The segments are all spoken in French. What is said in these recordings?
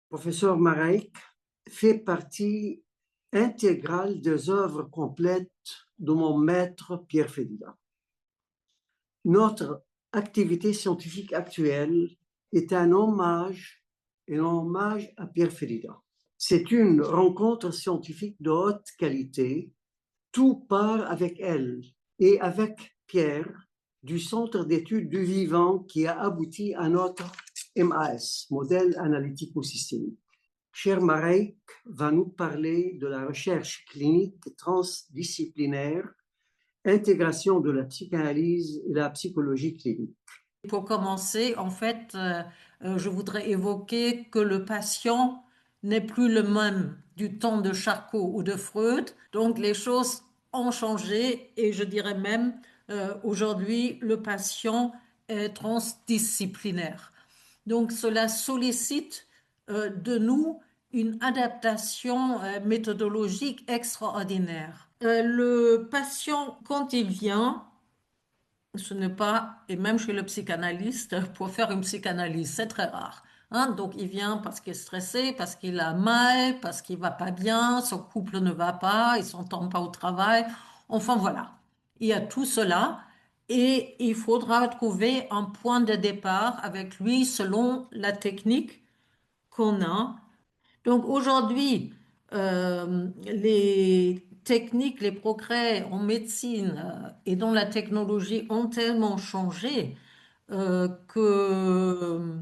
Professeur Mareik fait partie intégrale des œuvres complètes de mon maître Pierre Fedida. Notre activité scientifique actuelle est un hommage à Pierre Fedida. C'est une rencontre scientifique de haute qualité. Tout part avec elle et avec Pierre du Centre d'études du vivant qui a abouti à notre MAS, modèle analytico-systémique. Cher Mareik va nous parler de la recherche clinique transdisciplinaire, intégration de la psychanalyse et la psychologie clinique. Pour commencer, en fait, je voudrais évoquer que le patient n'est plus le même du temps de Charcot ou de Freud. Donc, les choses ont changé et je dirais même, aujourd'hui, le patient est transdisciplinaire. Donc, cela sollicite de nous une adaptation méthodologique extraordinaire. Le patient, quand il vient, ce n'est pas, et même chez le psychanalyste, pour faire une psychanalyse, c'est très rare. Hein, donc il vient parce qu'il est stressé, parce qu'il a mal, parce qu'il va pas bien, son couple ne va pas, il s'entend pas au travail. Enfin voilà, il y a tout cela et il faudra trouver un point de départ avec lui selon la technique qu'on a. Donc aujourd'hui, les techniques, les progrès en médecine et dans la technologie ont tellement changé que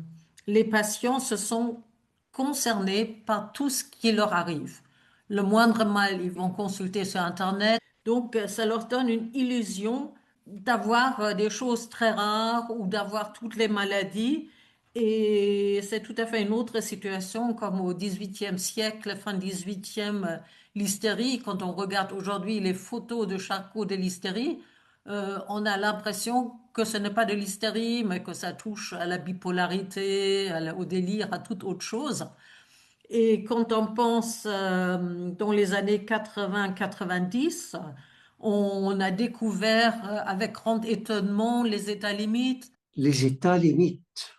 les patients se sont concernés par tout ce qui leur arrive. Le moindre mal, ils vont consulter sur Internet. Donc, ça leur donne une illusion d'avoir des choses très rares ou d'avoir toutes les maladies. Et c'est tout à fait une autre situation comme au XVIIIe siècle, fin XVIIIe, l'hystérie. Quand on regarde aujourd'hui les photos de Charcot de l'hystérie, on a l'impression que ce n'est pas de l'hystérie, mais que ça touche à la bipolarité, au délire, à toute autre chose. Et quand on pense dans les années 80-90, on a découvert avec grand étonnement les états limites. Les états limites,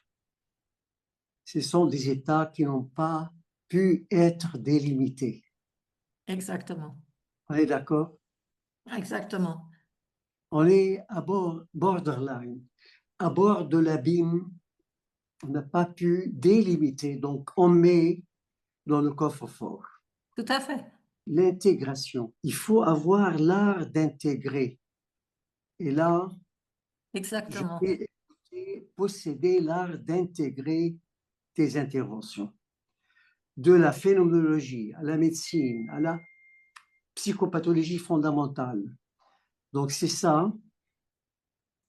ce sont des états qui n'ont pas pu être délimités. Exactement, On est d'accord? exactement. On est à borderline, à bord de l'abîme. On n'a pas pu délimiter, donc on met dans le coffre-fort. Tout à fait, L'intégration. Il faut avoir l'art d'intégrer. Et là, je exactement. vais posséder l'art d'intégrer tes interventions. De la phénoménologie à la médecine, à la psychopathologie fondamentale. Donc c'est ça,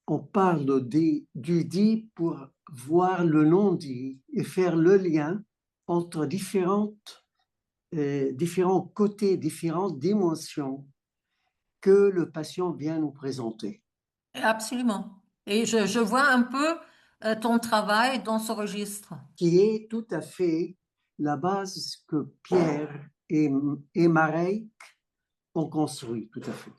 on parle du dit pour voir le non-dit et faire le lien entre différents côtés, différentes dimensions que le patient vient nous présenter. Absolument. Et je vois un peu ton travail dans ce registre. Qui est tout à fait la base que Pierre et Mareik ont construit, tout à fait.